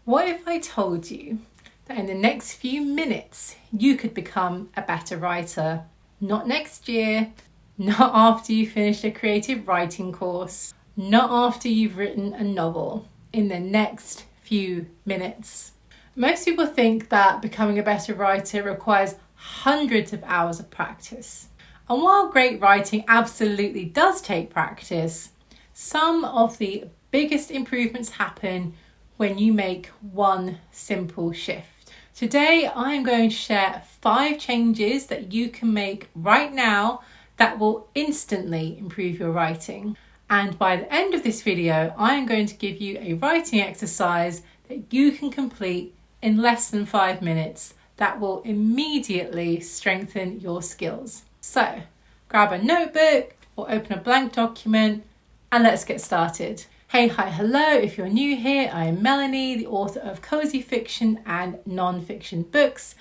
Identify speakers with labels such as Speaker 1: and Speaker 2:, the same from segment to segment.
Speaker 1: What if I told you that in the next few minutes you could become a better writer? Not next year, not after you finish a creative writing course, not after you've written a novel. In the next few minutes. Most people think that becoming a better writer requires hundreds of hours of practice. And while great writing absolutely does take practice, some of the biggest improvements happen when you make one simple shift. Today, I'm going to share 5 changes that you can make right now that will instantly improve your writing. And by the end of this video, I'm going to give you a writing exercise that you can complete in less than 5 minutes that will immediately strengthen your skills. So, grab a notebook or open a blank document and let's get started. Hey, hi, hello. If you're new here, I'm Melanie, the author of cozy fiction and non-fiction books.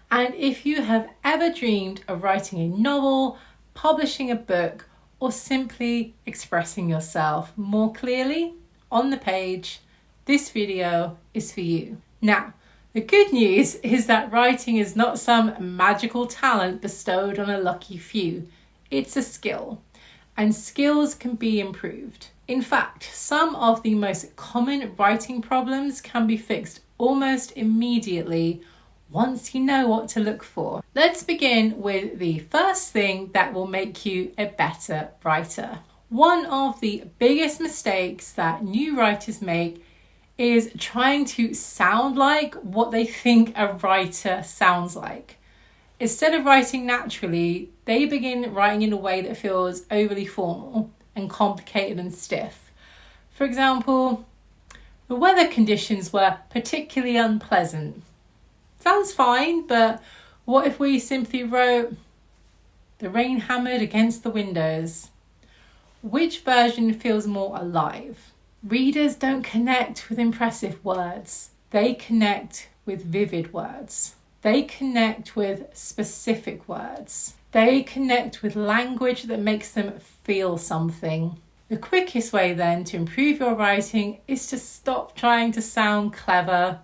Speaker 1: And if you have ever dreamed of writing a novel, publishing a book, or simply expressing yourself more clearly on the page, this video is for you. Now, the good news is that writing is not some magical talent bestowed on a lucky few. It's a skill, and skills can be improved. In fact, some of the most common writing problems can be fixed almost immediately once you know what to look for. Let's begin with the first thing that will make you a better writer. One of the biggest mistakes that new writers make is trying to sound like what they think a writer sounds like. Instead of writing naturally, they begin writing in a way that feels overly formal and complicated and stiff. For example, the weather conditions were particularly unpleasant. Sounds fine, but what if we simply wrote, the rain hammered against the windows? Which version feels more alive? Readers don't connect with impressive words. They connect with vivid words. They connect with specific words. They connect with language that makes them feel something. The quickest way then to improve your writing is to stop trying to sound clever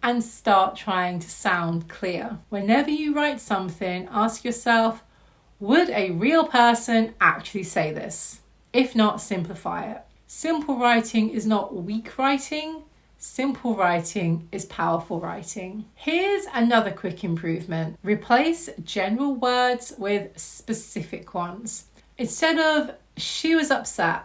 Speaker 1: and start trying to sound clear. Whenever you write something, ask yourself, would a real person actually say this? If not, simplify it. Simple writing is not weak writing. Simple writing is powerful writing. Here's another quick improvement. Replace general words with specific ones. Instead of, she was upset.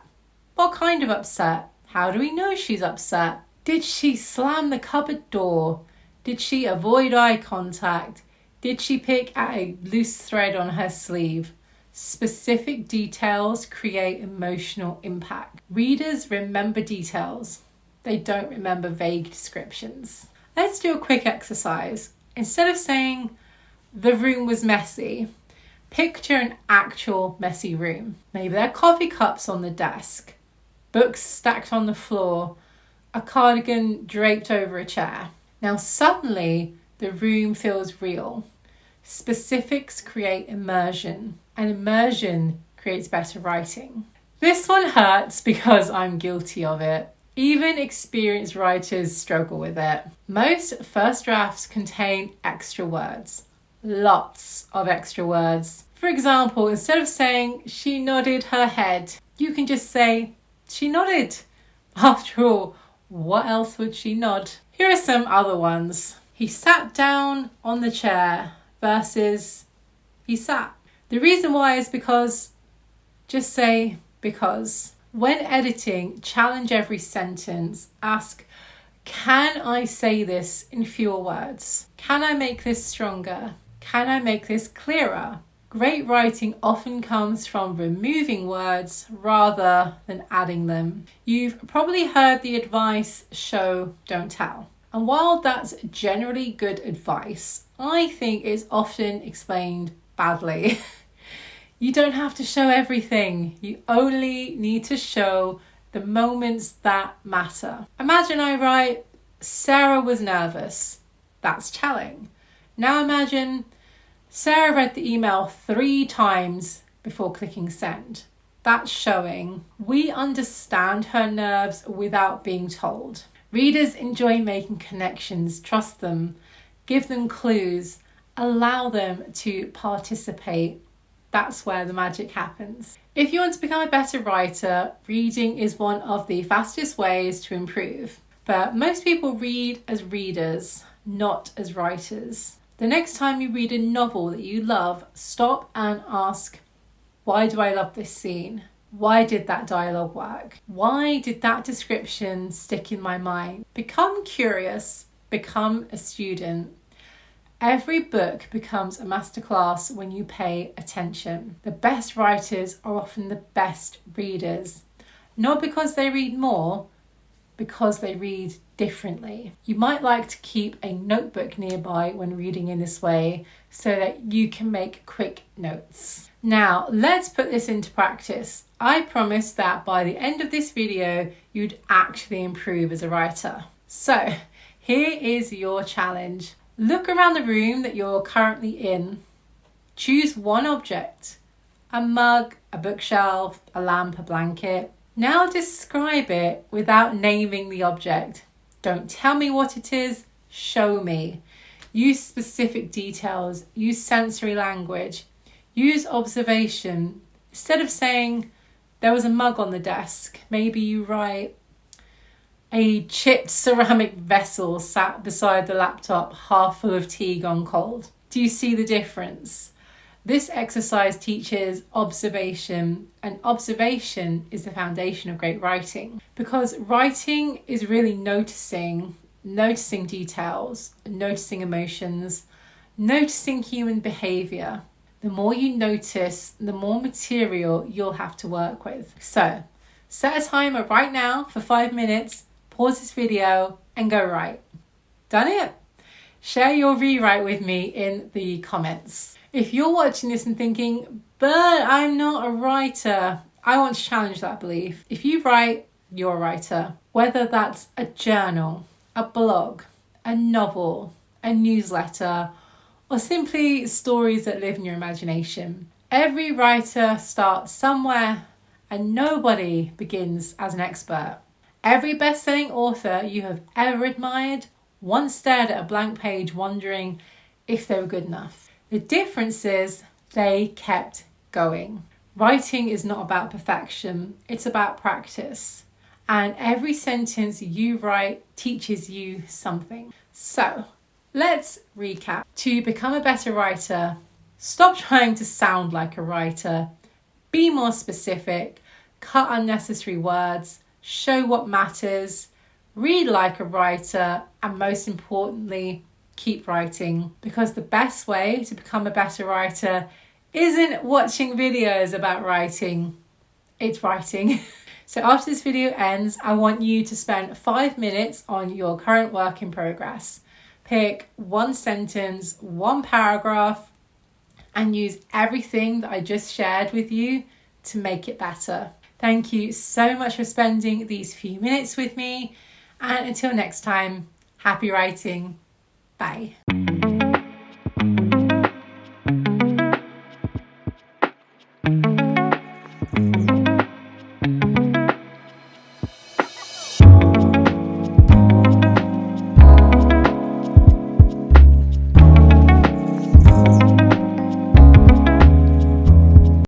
Speaker 1: What kind of upset? How do we know she's upset? Did she slam the cupboard door? Did she avoid eye contact? Did she pick at a loose thread on her sleeve? Specific details create emotional impact. Readers remember details. They don't remember vague descriptions. Let's do a quick exercise. Instead of saying, the room was messy, picture an actual messy room. Maybe there are coffee cups on the desk, books stacked on the floor, a cardigan draped over a chair. Now suddenly the room feels real. Specifics create immersion, and immersion creates better writing. This one hurts because I'm guilty of it. Even experienced writers struggle with it. Most first drafts contain extra words. Lots of extra words. For example, instead of saying, she nodded her head, you can just say, she nodded. After all, what else would she nod? Here are some other ones. He sat down on the chair versus he sat. The reason why is because, just say because. When editing, challenge every sentence. Ask, can I say this in fewer words? Can I make this stronger? Can I make this clearer? Great writing often comes from removing words rather than adding them. You've probably heard the advice, show, don't tell. And while that's generally good advice, I think it's often explained badly. You don't have to show everything. You only need to show the moments that matter. Imagine I write, Sarah was nervous. That's telling. Now imagine Sarah read the email 3 times before clicking send. That's showing. We understand her nerves without being told. Readers enjoy making connections. Trust them. Give them clues. Allow them to participate. That's where the magic happens. If you want to become a better writer, reading is one of the fastest ways to improve. But most people read as readers, not as writers. The next time you read a novel that you love, stop and ask, why do I love this scene? Why did that dialogue work? Why did that description stick in my mind? Become curious, become a student. Every book becomes a masterclass when you pay attention. The best writers are often the best readers. Not because they read more, because they read differently. You might like to keep a notebook nearby when reading in this way so that you can make quick notes. Now, let's put this into practice. I promise that by the end of this video, you'd actually improve as a writer. So, here is your challenge. Look around the room that you're currently in. Choose one object, a mug, a bookshelf, a lamp, a blanket. Now describe it without naming the object. Don't tell me what it is, show me. Use specific details, use sensory language, use observation. Instead of saying, there was a mug on the desk, maybe you write, a chipped ceramic vessel sat beside the laptop, half full of tea gone cold. Do you see the difference? This exercise teaches observation, and observation is the foundation of great writing. Because writing is really noticing details, noticing emotions, noticing human behaviour. The more you notice, the more material you'll have to work with. So, set a timer right now for 5 minutes, pause this video and go write. Done it? Share your rewrite with me in the comments. If you're watching this and thinking, but I'm not a writer, I want to challenge that belief. If you write, you're a writer. Whether that's a journal, a blog, a novel, a newsletter, or simply stories that live in your imagination. Every writer starts somewhere and nobody begins as an expert. Every best-selling author you have ever admired once stared at a blank page wondering if they were good enough. The difference is they kept going. Writing is not about perfection, it's about practice. And every sentence you write teaches you something. So, let's recap. To become a better writer, stop trying to sound like a writer. Be more specific, cut unnecessary words, show what matters, read like a writer, and most importantly, keep writing. Because the best way to become a better writer isn't watching videos about writing, it's writing. So after this video ends, I want you to spend 5 minutes on your current work in progress. Pick one sentence, one paragraph, and use everything that I just shared with you to make it better. Thank you so much for spending these few minutes with me. And until next time, happy writing. Bye.